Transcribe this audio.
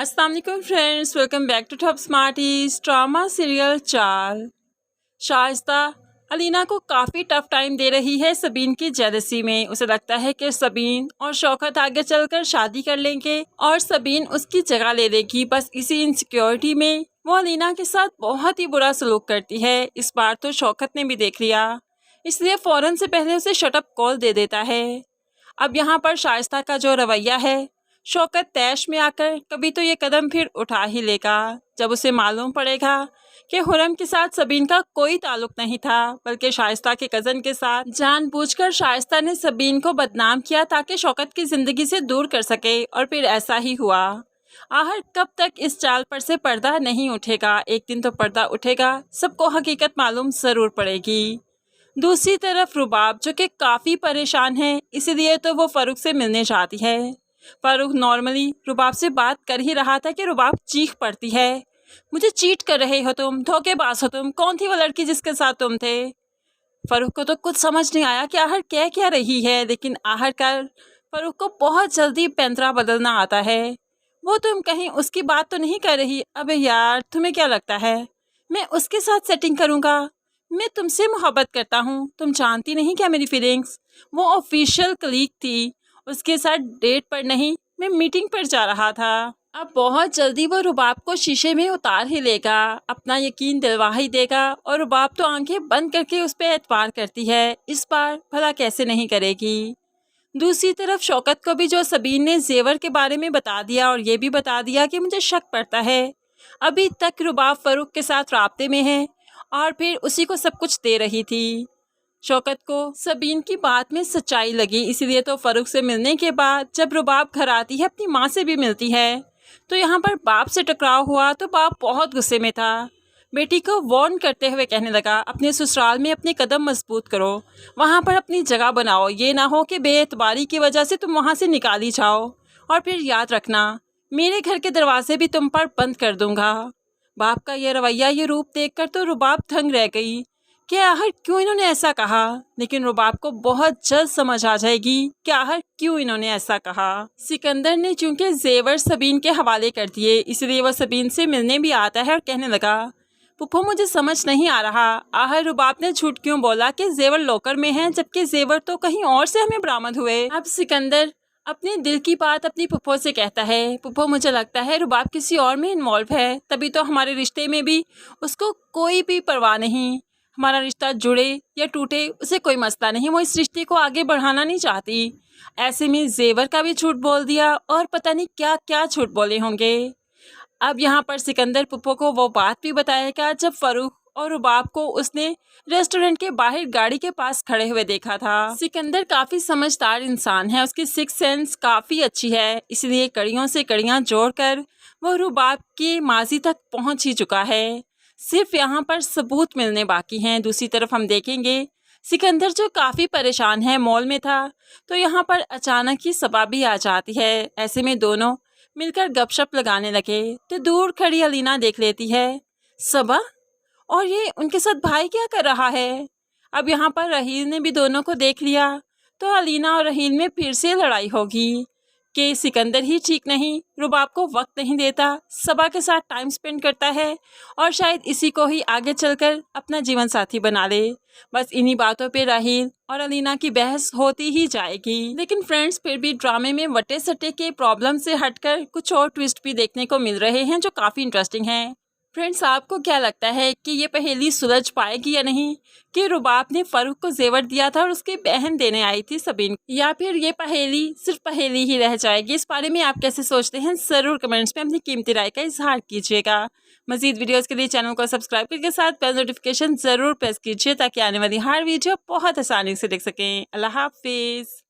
अस्सलाम वालेकुम friends, welcome back to top smarties. Drama serial Chaal. Shaista Alina को काफ़ी टफ टाइम दे रही है सबीन की जेलसी में। उसे लगता है कि सबीन और शौकत आगे चलकर शादी कर लेंगे और सबीन उसकी जगह ले लेगी। बस इसी इनसिक्योरिटी में वो अलीना के साथ बहुत ही बुरा सलूक करती है। इस बार तो शौकत ने भी देख लिया, इसलिए फ़ौरन से पहले उसे शटअप कॉल दे देता है। अब यहाँ पर शाइस्ता का जो रवैया है, शौकत तैश में आकर कभी तो ये कदम फिर उठा ही लेगा जब उसे मालूम पड़ेगा कि हुरम के साथ सबीन का कोई ताल्लुक नहीं था, बल्कि शाइस्ता के कज़न के साथ जानबूझकर शाइस्ता ने सबीन को बदनाम किया ताकि शौकत की ज़िंदगी से दूर कर सके। और फिर ऐसा ही हुआ। आखिर कब तक इस चाल पर से पर्दा नहीं उठेगा? एक दिन तो पर्दा उठेगा, सबको हकीकत मालूम ज़रूर पड़ेगी। दूसरी तरफ रुबाब जो कि काफ़ी परेशान है, इसीलिए तो वो फ़ारूक से मिलने चाहती है। फ़ारूक नॉर्मली रुबाब से बात कर ही रहा था कि रुबाब चीख पड़ती है, मुझे चीट कर रहे हो तुम, धोखेबाज हो तुम, कौन थी वो लड़की जिसके साथ तुम थे? फ़ारूक को तो कुछ समझ नहीं आया कि आखिर कह क्या रही है, लेकिन आखिरकार फ़ारूक को बहुत जल्दी पैंतरा बदलना आता है। वो तुम कहीं उसकी बात तो नहीं कर रही? अबे यार, तुम्हें क्या लगता है मैं उसके साथ सेटिंग करूँगा? मैं तुमसे मोहब्बत करता हूँ, तुम जानती नहीं क्या मेरी फीलिंग्स? वो ऑफिशियल कलीग थी, उसके साथ डेट पर नहीं, मैं मीटिंग पर जा रहा था। अब बहुत जल्दी वो रुबाब को शीशे में उतार ही लेगा, अपना यकीन दिलवा ही देगा। और रुबाब तो आंखें बंद करके उस पर एतबार करती है, इस बार भला कैसे नहीं करेगी। दूसरी तरफ शौकत को भी जो सबीन ने जेवर के बारे में बता दिया और ये भी बता दिया कि मुझे शक पड़ता है अभी तक रुबाब फ़ारूक के साथ राब्ते में है और फिर उसी को सब कुछ दे रही थी। शौकत को सबीन की बात में सच्चाई लगी, इसीलिए तो फ़ारूक से मिलने के बाद जब रुबाब घर आती है अपनी माँ से भी मिलती है, तो यहाँ पर बाप से टकराव हुआ तो बाप बहुत गुस्से में था। बेटी को वार्न करते हुए कहने लगा, अपने ससुराल में अपने कदम मजबूत करो, वहाँ पर अपनी जगह बनाओ, ये ना हो कि बेएतबारी की वजह से तुम वहाँ से निकाली जाओ। और फिर याद रखना, मेरे घर के दरवाजे भी तुम पर बंद कर दूंगा। बाप का ये रवैया, ये रूप देखकर तो रुबाब दंग रह गई कि आखिर क्यों इन्होंने ऐसा कहा। लेकिन रुबाब को बहुत जल्द समझ आ जाएगी कि आखिर क्यों इन्होंने ऐसा कहा। सिकंदर ने चूंकि जेवर सबीन के हवाले कर दिए, इसलिए वह सबीन से मिलने भी आता है और कहने लगा, पुप्पो मुझे समझ नहीं आ रहा, आखिर रुबाब ने झूठ क्यों बोला कि जेवर लॉकर में है, जबकि जेवर तो कहीं और से हमें बरामद हुए। अब सिकंदर अपने दिल की बात अपनी पुप्पो से कहता है, पुप्पो मुझे लगता है रुबाब किसी और में इन्वॉल्व है, तभी तो हमारे रिश्ते में भी उसको कोई भी परवाह नहीं। हमारा रिश्ता जुड़े या टूटे उसे कोई मसला नहीं, वो इस रिश्ते को आगे बढ़ाना नहीं चाहती। ऐसे में जेवर का भी झूठ बोल दिया और पता नहीं क्या क्या झूठ बोले होंगे। अब यहाँ पर सिकंदर पुप्पो को वो बात भी बताएगा जब फ़ारूक और रुबाब को उसने रेस्टोरेंट के बाहर गाड़ी के पास खड़े हुए देखा था। सिकंदर काफ़ी समझदार इंसान है, उसकी सिक्स सेंस काफ़ी अच्छी है, इसलिए कड़ियों से कड़ियाँ जोड़कर वो रुबाब के माजी तक पहुँच ही चुका है। सिर्फ यहाँ पर सबूत मिलने बाकी हैं। दूसरी तरफ हम देखेंगे सिकंदर जो काफ़ी परेशान है, मॉल में था तो यहाँ पर अचानक ही सबा भी आ जाती है। ऐसे में दोनों मिलकर गपशप लगाने लगे तो दूर खड़ी अलीना देख लेती है सबा, और ये उनके साथ भाई क्या कर रहा है। अब यहाँ पर रहील ने भी दोनों को देख लिया तो अलीना और रहील में फिर से लड़ाई होगी कि सिकंदर ही ठीक नहीं, रुबाब को वक्त नहीं देता, सबा के साथ टाइम स्पेंड करता है और शायद इसी को ही आगे चलकर अपना जीवन साथी बना ले। बस इन्हीं बातों पे राहील और अलीना की बहस होती ही जाएगी। लेकिन फ्रेंड्स, फिर भी ड्रामे में वटे सटे के प्रॉब्लम से हटकर कुछ और ट्विस्ट भी देखने को मिल रहे हैं जो काफ़ी इंटरेस्टिंग हैं। फ्रेंड्स, आपको क्या लगता है कि ये पहेली सुलझ पाएगी या नहीं कि रुबाब ने फ़ारूक को जेवर दिया था और उसकी बहन देने आई थी सबीन, या फिर ये पहेली सिर्फ पहेली ही रह जाएगी? इस बारे में आप कैसे सोचते हैं, ज़रूर कमेंट्स में अपनी कीमती राय का इजहार कीजिएगा। मज़ीद वीडियोज़ के लिए चैनल को सब्सक्राइब करके साथ बेल नोटिफिकेशन ज़रूर प्रेस कीजिए ताकि आने वाली हर वीडियो बहुत आसानी से देख सकें। अल्लाह हाफिज़।